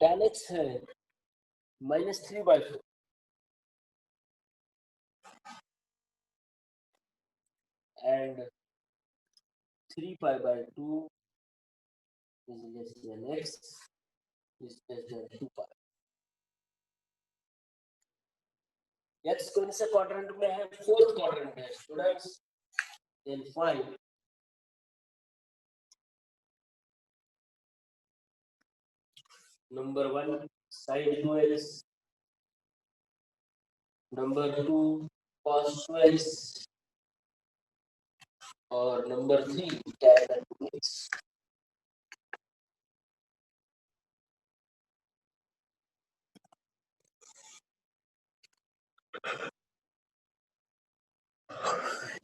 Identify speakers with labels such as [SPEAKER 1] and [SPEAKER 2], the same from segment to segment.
[SPEAKER 1] tan x है -3/4 and 3π/2 is less than x is less than 2π। x कौन से quadrant में है? फोर्थ क्वाड्रेंट में students. then find number 1 sin 2x, number 2 cos 2x और number 3 tan 2x।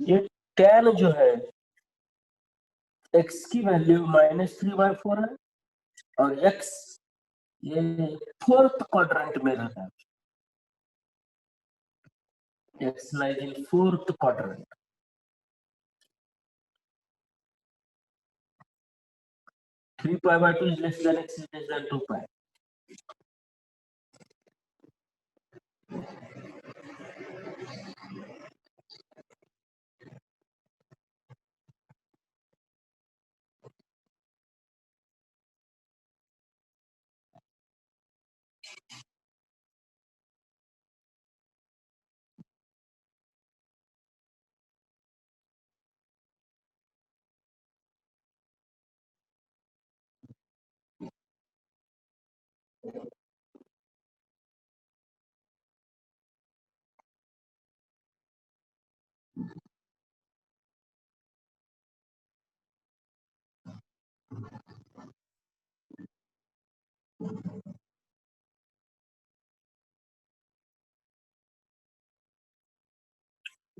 [SPEAKER 1] ये tan जो है x की वैल्यू -3/4 है और x ये फोर्थ क्वाड्रेंट में रहता है। x lies in fourth quadrant। 3π/2 is less than x is less than 2π।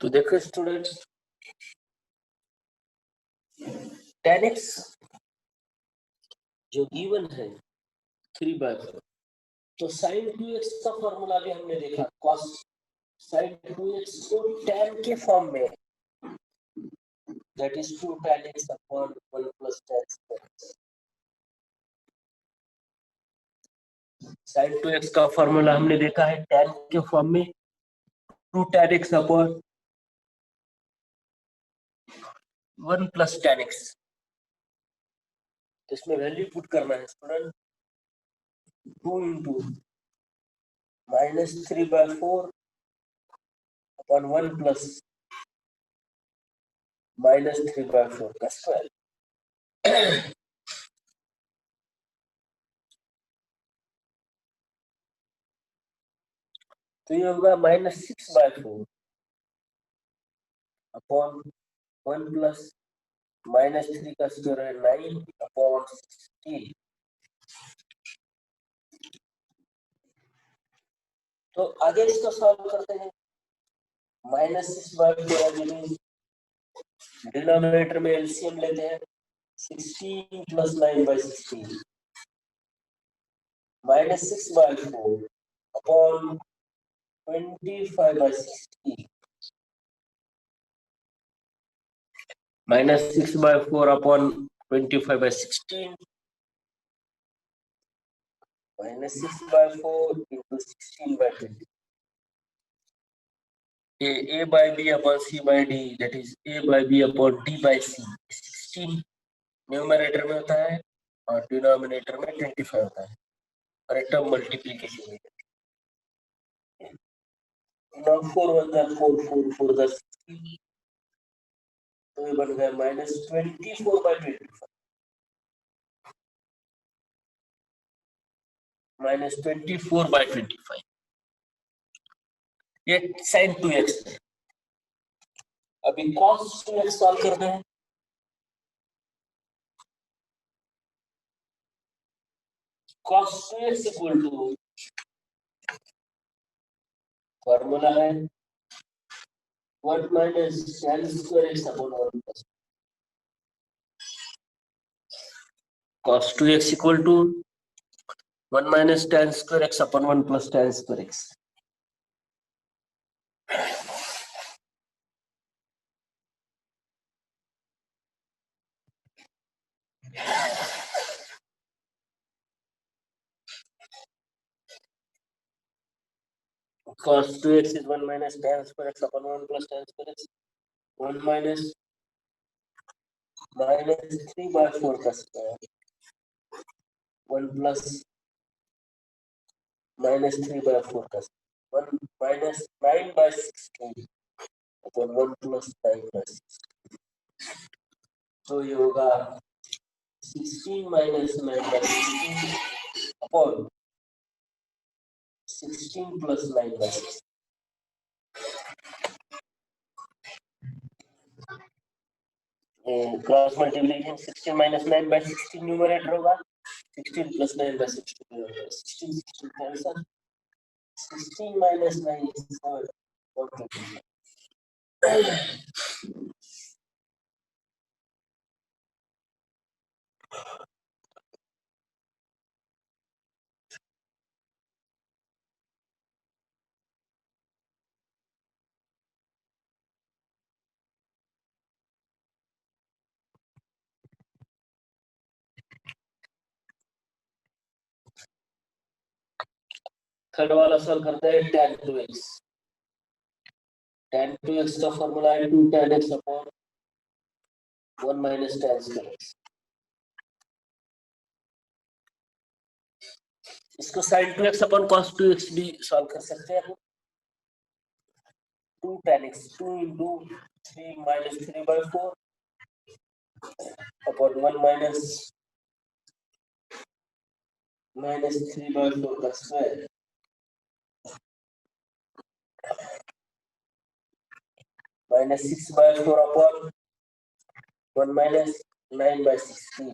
[SPEAKER 1] तो देखो स्टूडेंट्स, tan x जो गिवन है 3/4, तो sin 2x का फॉर्मूला भी हमने देखा। cos sin 2x को tan के फॉर्म में, that is 2 tan x upon 1 plus tan x। sin 2x का फॉर्मूला हमने देखा है tan के फॉर्म में 2 tan x upon 1 plus tan x। तो इसमें वैल्यू पुट करना है स्टूडेंट। 2 into -3/4 upon 1 plus -3/4 का स्क्वायर। तो ये होगा -6/4 अपॉन 1 प्लस -3 का स्क्वायर है 9 अपॉन 16। तो आगे इसको सॉल्व करते हैं। -6/4 डिनोमिनेटर में एलसीएम लेते हैं। 16 + 9/16 -6/4 upon 25/16 -6/4 upon 25/16 -6/4 into 16/20। A by B upon C by D, that is A by B upon D by C। 16 numerator में होता है और डिनोमिनेटर में 25 होता है और एक टर्म मल्टीप्लिकेशन में। now 4 1 4 4 4 10 16, तो ये बन गया -24/25 -24/25। ये sin 2x है। अभी cos 2x सॉल्व करते हैं। cos 2x equal to formula है 1 minus tan square x upon 1 plus cos 2x equal to 1 minus tan square x upon 1 plus tan square x। cos 2x is 1 minus tan square x upon 1 plus tan square x. 1 minus 3 by 4 का square. 1 plus minus 3 by 4 का square. 1 minus 9 by 16 upon 1 plus 9 by 16. तो ये होगा 16 minus 9 by 16 upon 16 plus 9 by 16. Cross multiplication 16 minus 9 by 16 numerator होगा 16 plus 9 by 16 16 16 cancel 16 minus 9 is 4 third वाला solve करते हैं tan 2x का फॉर्मूला है 2 tan x upon 1 minus tan square x. इसको sin 2x upon cos 2x भी solve कर सकते हैं हम. 2 tan x 2 into 3 minus 3 by 4 upon 1 minus 3 by 4 का square minus 6 by 4 upon 1 minus 9 by 16.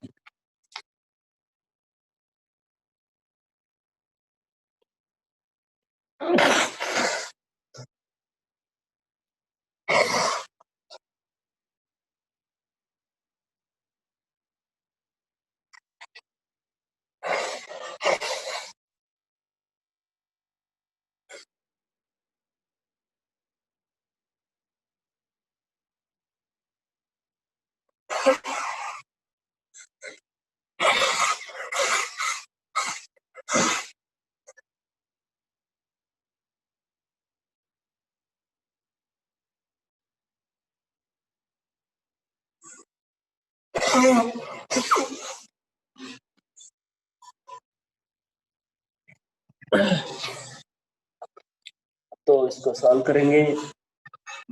[SPEAKER 1] तो इसको सॉल्व करेंगे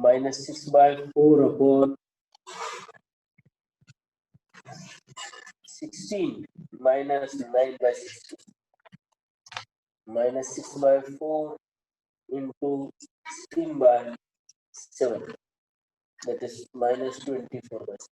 [SPEAKER 1] minus 6 by 4 upon 16 minus 9 by 16 minus 6 by 4 into 16 by 7 that is minus 24 by 6.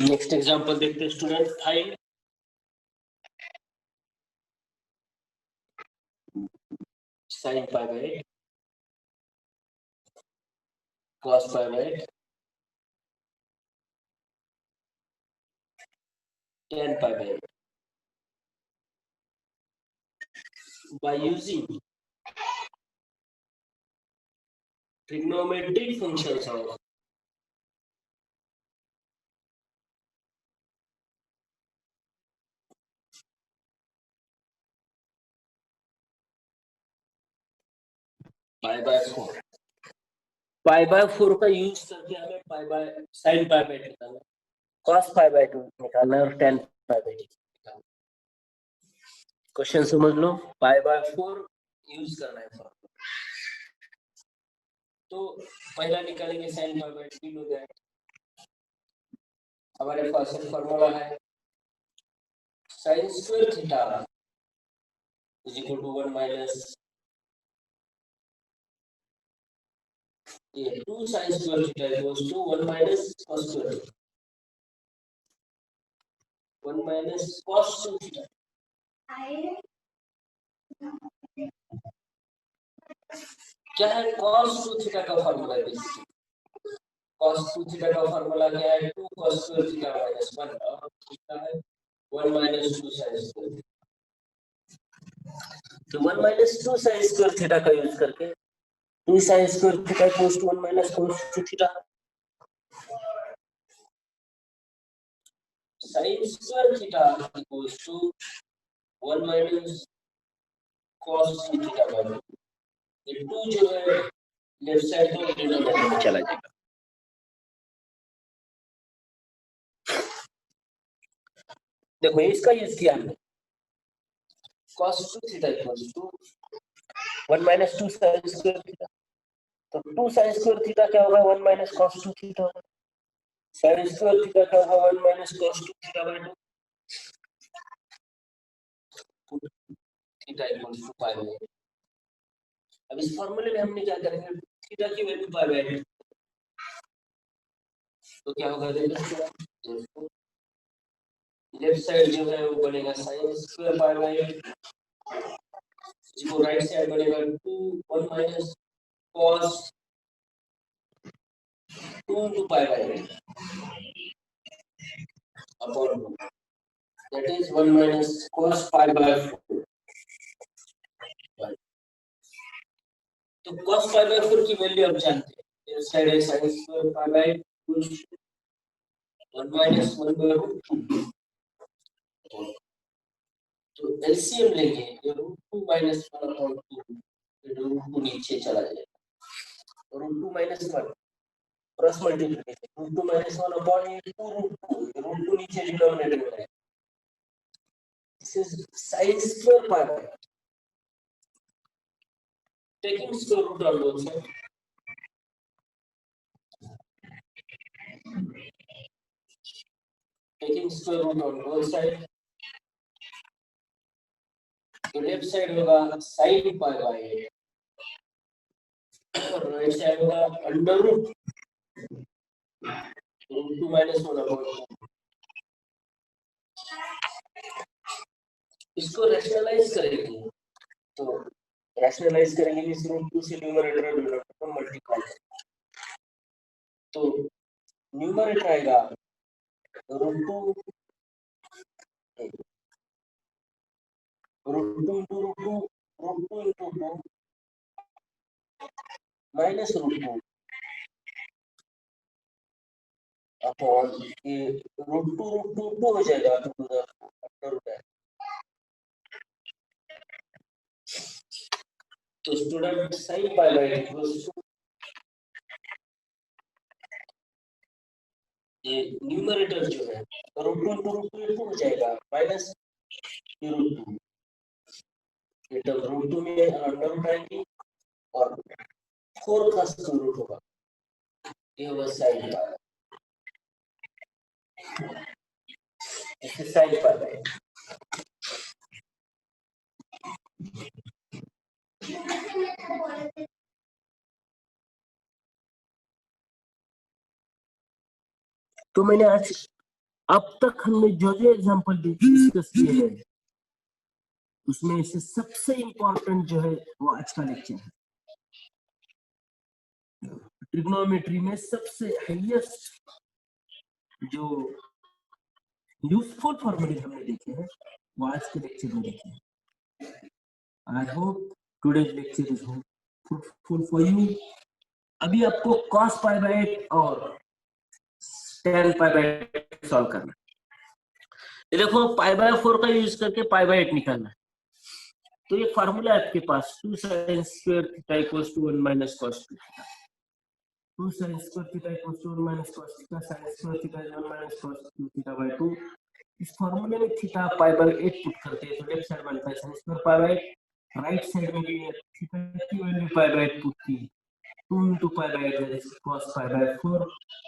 [SPEAKER 1] Next example देखते हैं student. Find sin pi by 8 cos pi by 8 tan pi by 8 by using trigonometric functions of pi by 4. Pi by 4 का use करके हमें pi by sin pi by 2 निकालना है, cos pi by 2 निकालना है और tan pi by 2 निकालना है. क्वेश्चन समझ लो. पाई बाय 4 यूज करना है फॉर्मूला. तो पहला निकालेंगे sin pi by 2 दैट हमारे पास एक फॉर्मूला है sine square theta is equal to 1 minus ये 2 sine square theta equals to 1 minus cos square theta 1 minus cos 2 theta. क्या है cos 2 थीटा का फॉर्मूला है बेसिकली cos 2 थीटा का फॉर्मूला क्या है 2 cos स्क्वायर थीटा माइनस 1 और थीटा है 1 माइनस 2 sin स्क्वायर। तो 1 माइनस 2 sin स्क्वायर थीटा का यूज करके 2 sin square theta equals to 1 minus cos 2 theta sin square theta equals to 1 minus cos 2 theta by 2। ये 2 जो है लेफ्ट साइड में denominator में चला जाएगा। देखो इसका यूज किया हमने cos 2 theta equals to 1 minus 2 sin square theta. तो 2 sin स्क्वायर थीटा क्या होगा 1 माइनस cos 2 थीटा होगा। sin स्क्वायर थीटा क्या होगा 1 minus cos 2 theta by 2। Theta equals to pi by. अब इस फॉर्मूले में हमने क्या करेंगे थीटा की वैल्यू पाई बाय 2 तो क्या होगा देखो लेफ्ट साइड जो है वो बनेगा sin स्क्वायर पाई बाय 8 इसको राइट साइड बनेगा 2 1 minus cos 2 into pi by 8 upon 2 that is 1 minus cos pi by 4। तो cos pi by 4 की वैल्यू आप जानते हैं इस साइड है sin स्क्वायर pi by 2 1 minus 1 by root 2 तो एलसीएम लेंगे ये रूट 2 माइनस 1 अपॉन 2 ये रूट 2 नीचे चला जाएगा root 2 minus 1 cross multiplication root 2 minus 1 upon ये 2 रूट 2 नीचे डिनोमिनेटर में रहेगा। दिस इज sin स्क्वायर pi by taking square root on both sides taking square root on both sides तो लेफ्ट साइड होगा sin pi by 8 और right side होगा under root 2 minus 1 upon 2। इसको रैशनलाइज करेंगे तो रैशनलाइज करेंगे इस रूट 2 से न्यूमरेटर और डिनोमिनेटर को मल्टीप्लाई तो न्यूमरेटर आएगा root 2 into root 2 into 2 minus root 2 upon ये रूट 2 हो जाएगा टू द अंडर रूट है। तो student sin pi by 8 equals to ये न्यूमरेटर जो है रूट 2 into रूट 2 हो जाएगा माइनस रूट 2 ये टर्म रूट 2 में अंडर रूट आएगी और 4 का स्क्वायर रूट होगा ये होगा sin pi इसे sin pi by 8 तो मैंने आज अब तक हमने जो जो एग्जांपल डिस्कस किए हैं उसमें से सबसे इंपॉर्टेंट जो है वो आज का लेक्चर है। ट्रिग्नोमेट्री में सबसे हाईएस्ट जो यूजफुल फॉर्मूले हमने देखे हैं वो आज के लेक्चर में देखे हैं। I hope today's lecture is fruitful for you. अभी आपको cos pi by 8 और tan pi by 8 सॉल्व करना है। देखो pi by 4 का यूज करके pi by 8 निकालना है तो ये फार्मूला है आपके पास 2 sin square theta equals to 1 minus cos 2 theta 2 sin square theta equals to 1 minus cos theta sin square theta 1 minus cos 2 theta by 2। इस फार्मूले में थीटा पाई बाय 8 पुट करते हैं तो लेफ्ट साइड बनता है sin square pi by 8 right side में भी थीटा की वैल्यू पाई बाय 8 पुट की 2 into pi by 8, that is cos pi by 4.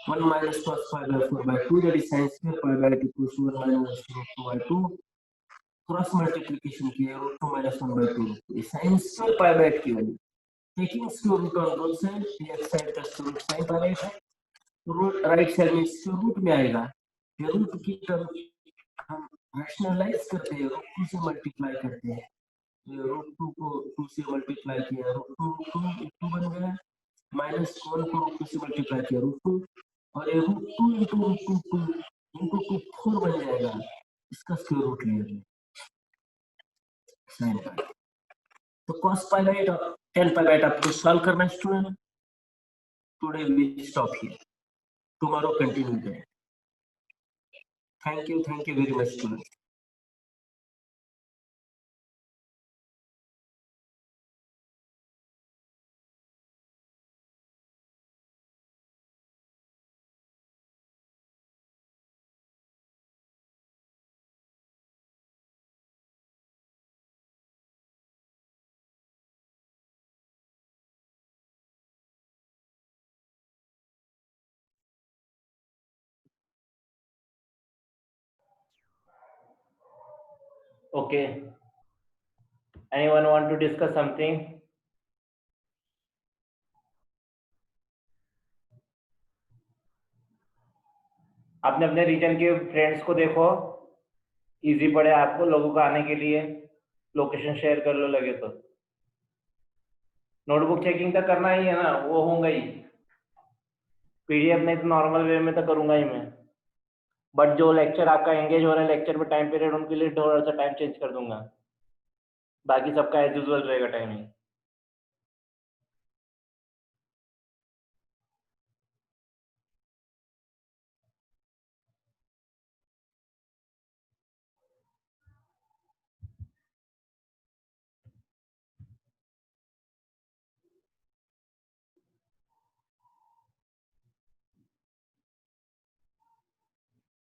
[SPEAKER 1] 1 minus cos pi by 4 by 2, that is sin square pi by 8 equals to 1 minus root 2 by 2. Cross multiplication किया root 2 minus 1 by 2, ये sin square pi by 8 की value, taking square root on both side, left side का square root sin pi by 8 है, root right side में square root में आएगा, ये root की टर्म हम रैशनलाइज करते हैं, रूट 2 से मल्टीप्लाई करते हैं, ये रूट 2 को 2 से मल्टीप्लाई किया, रूट 2 बन गया, माइनस 1 को रूट 2 से मल्टीप्लाई किया रूट 2, और ये रूट 2 इंटू रूट 2 इंटू 2 4 बन जाएगा, इसका स्क्वायर रूट ले लेंगे sin pi। तो cos pi by 8 और tan pi by 8 आपको सॉल्व करना है student. Today we stop here, tomorrow continue करें। Thank you very much student.
[SPEAKER 2] Okay. Anyone want to discuss something? आपने अपने रीजन के फ्रेंड्स को देखो, इजी पड़े आपको लोगों को आने के लिए, लोकेशन शेयर कर लो लगे तो। नोटबुक चेकिंग तो करना ही है ना, वो होगा ही, पीडीएफ नहीं तो नॉर्मल वे में तो करूंगा ही मैं, बट जो लेक्चर आपका एंगेज हो रहा है लेक्चर में टाइम पीरियड, उनके लिए थोड़ा सा टाइम चेंज कर दूंगा, बाकी सबका एज यूजुअल रहेगा टाइमिंग।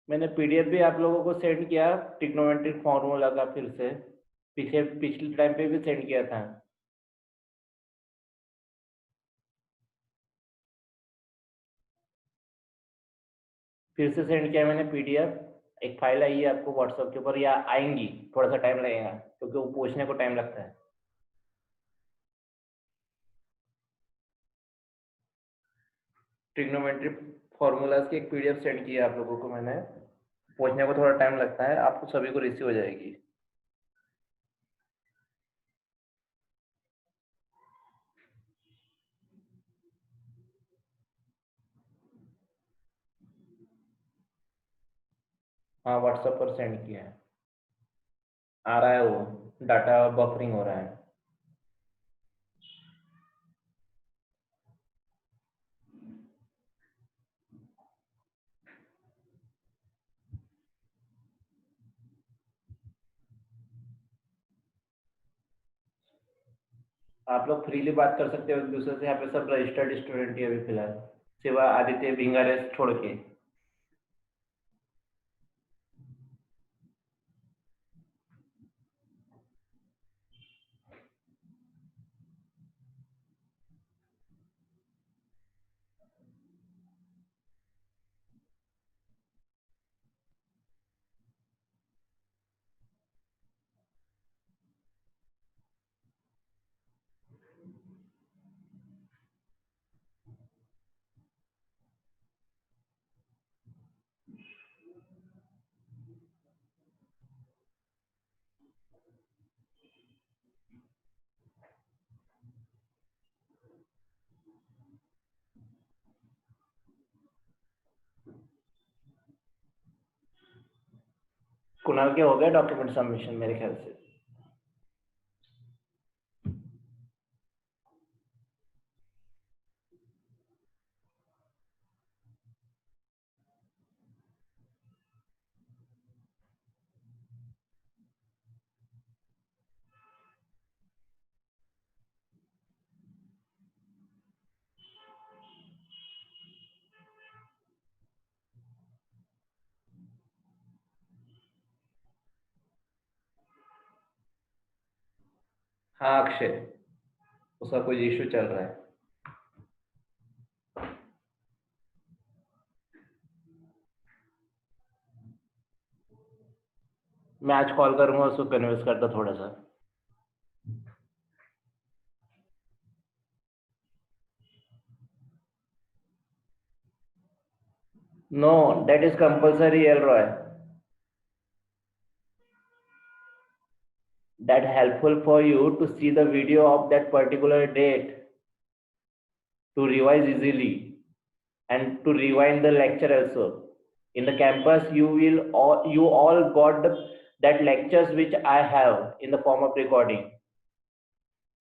[SPEAKER 2] मैंने पीडीएफ भी आप लोगों को सेंड किया ट्रिग्नोमेट्रिक फॉर्मूला का, फिर से पिछले टाइम पे भी सेंड किया था। फिर से सेंड किया मैंने पीडीएफ, एक फाइल आई है आपको व्हाट्सएप के ऊपर, या आएंगी, थोड़ा सा टाइम लगेगा क्योंकि वो पूछने को टाइम लगता है। ट्रिग्नोमेट्रिक फॉर्मूलाज की एक पीडीएफ सेंड की है आप लोगों को मैंने, पहुंचने को थोड़ा टाइम लगता है, आपको सभी को रिसीव हो जाएगी। हाँ व्हाट्सएप पर सेंड किया है, आ रहा है, वो डाटा बफरिंग हो रहा है। आप लोग फ्रीली बात कर सकते हो एक दूसरे से, यहाँ पे सब रजिस्टर्ड स्टूडेंट ही अभी फिलहाल, सिवा आदित्य भिंगारे छोड़ के। कुणाल के हो गए डॉक्यूमेंट सबमिशन मेरे ख्याल से। हाँ अक्षय, उसका कोई इशू चल रहा है। मैं आज कॉल करूंगा, उसको कन्विंस करता थोड़ा सा. No, that is compulsory, Elroy. That helpful for you to see the video of that particular date to revise easily and to rewind the lecture also. In the campus, you all got that lectures which I have in the form of recording.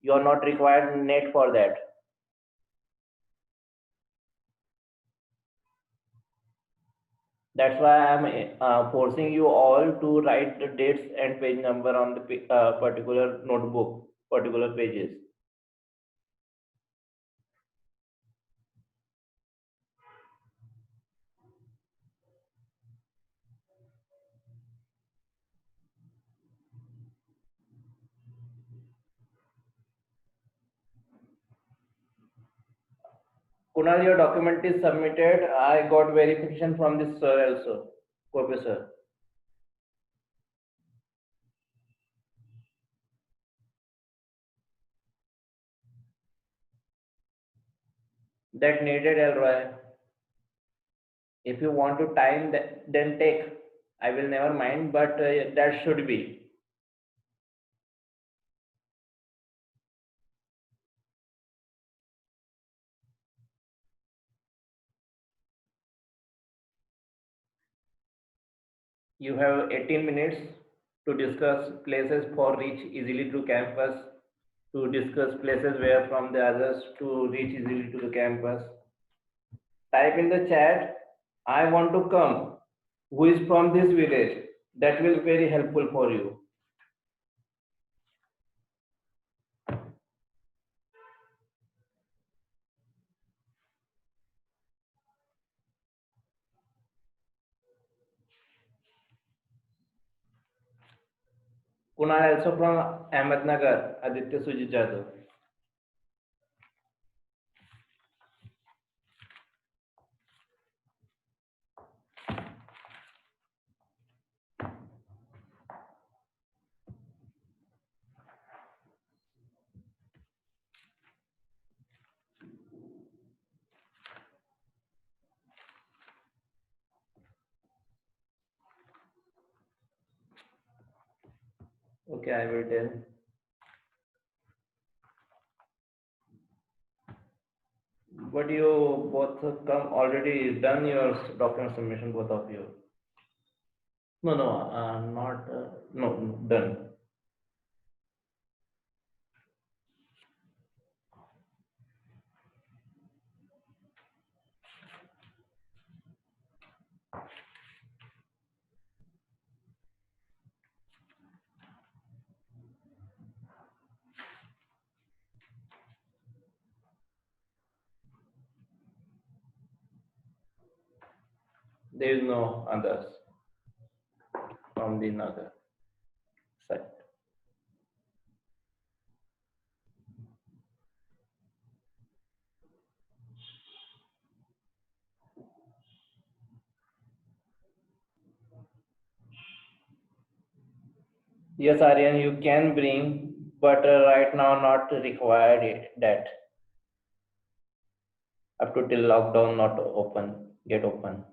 [SPEAKER 2] You are not required net for that. That's why I'm forcing you all to write the dates and page number on the particular notebook, particular pages. Kunal, your document is submitted. I got verification from this sir also, professor. That needed, Elroy. If you want to time that, then take. I will never mind, but that should be. You have 18 minutes to discuss places for reach easily to campus, to discuss places where from the others to reach easily to the campus. Type in the chat, I want to come. Who is from this village? That will be very helpful for you. Kunal also from Ahmednagar, Aditya Sujit Jadhav. Okay, I will tell. But you both come already done your document submission, both of you. No, not no done. There is no others from the another side. Yes, Aryan, you can bring, but right now not required that. Up to till lockdown not open, get open.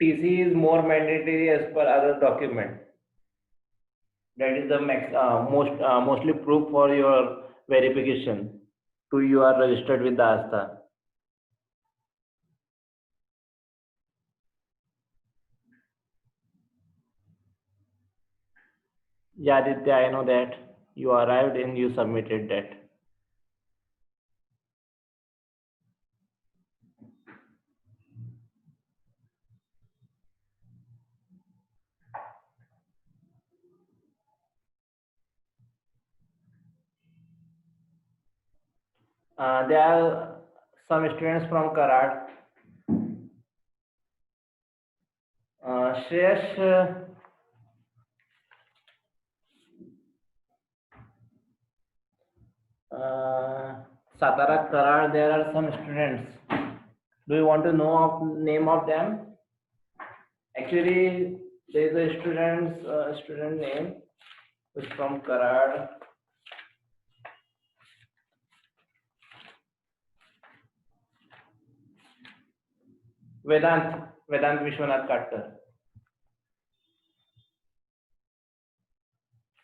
[SPEAKER 2] TC is more mandatory as per other document. That is the mostly proof for your verification. 2 you are registered with the Asta. Yeah, Aditya, I know that. You arrived and you submitted that. There are some students from Karad. Shreyash, Satara, Karad, there are some students. Do you want to know of name of them? Actually, there is a student name which from Karad. Vedant Vishwanath Katkar.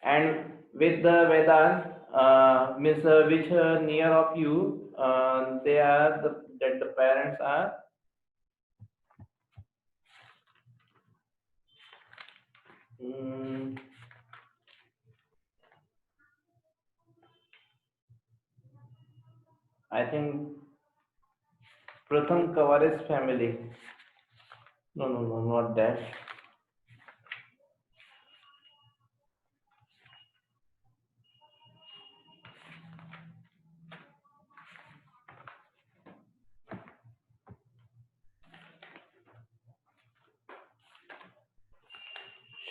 [SPEAKER 2] And with the Vedant, means which near of you, they are that the parents are. I think Pratham Kawaris family. No, not that.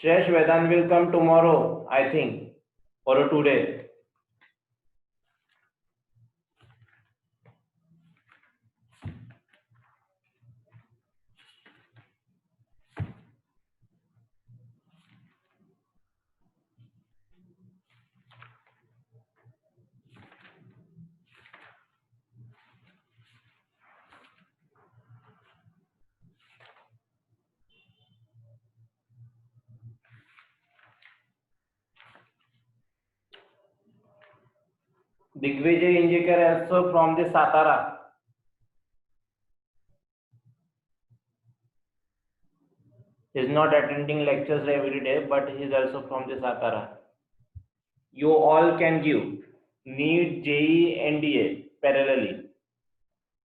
[SPEAKER 2] Shresh Vedant will come tomorrow, I think, or today. Digvijay Injekar also from the Satara. He is not attending lectures every day, but he is also from the Satara. You all can give NEET, JEE, NDA parallelly.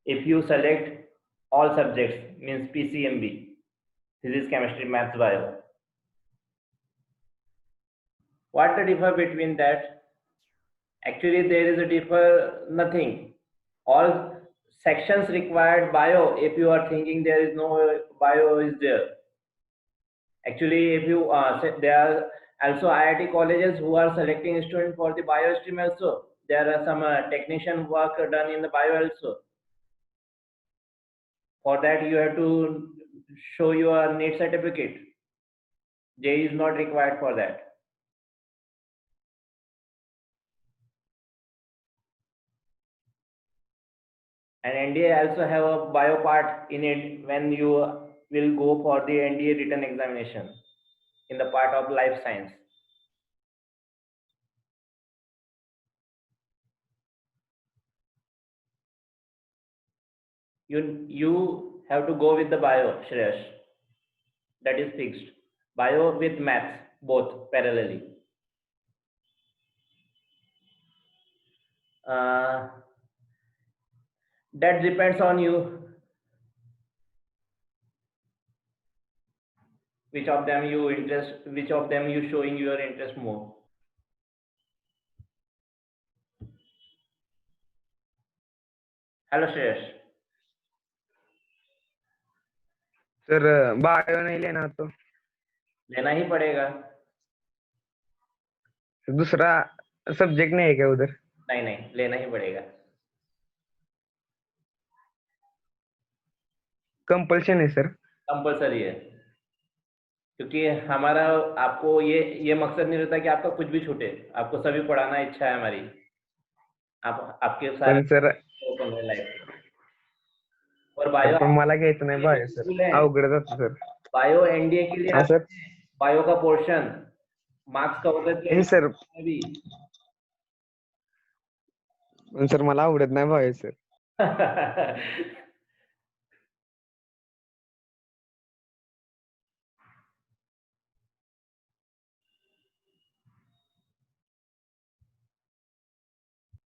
[SPEAKER 2] If you select all subjects, means PCMB, physics, chemistry, maths, bio. What the differ between that? Actually, there is a differ nothing. All sections required bio. If you are thinking there is no bio is there. Actually, if you there are also IIT colleges who are selecting students for the bio stream also. There are some technician work done in the bio also. For that, you have to show your NEET certificate. JEE is not required for that. And NDA also have a bio part in it when you will go for the NDA written examination in the part of life science. You have to go with the bio, Shreyash. That is fixed. Bio with maths, both parallelly. That depends on you. Which of them you showing your interest more. Hello, Shreyash.
[SPEAKER 3] Sir bio नहीं लेना तो
[SPEAKER 2] लेना ही पड़ेगा.
[SPEAKER 3] दूसरा subject नहीं है क्या उधर?
[SPEAKER 2] नहीं लेना ही पड़ेगा.
[SPEAKER 3] कंपल्शन है सर?
[SPEAKER 2] कंपल्सरी है, क्योंकि हमारा आपको ये मकसद नहीं रहता कि आपका कुछ भी छूटे. आपको सभी पढ़ाना इच्छा है हमारी. आपके सारे
[SPEAKER 3] सर
[SPEAKER 2] ओपन है लाइफ. और बायो
[SPEAKER 3] पण मला घ्यायचं नाही बायो सर, अवघड जातं सर.
[SPEAKER 2] बायो एनडीए के लिए
[SPEAKER 3] सर
[SPEAKER 2] बायो का पोर्शन मार्क्स का होता है
[SPEAKER 3] सर. पण सर मला आवडत नाही बायो सर.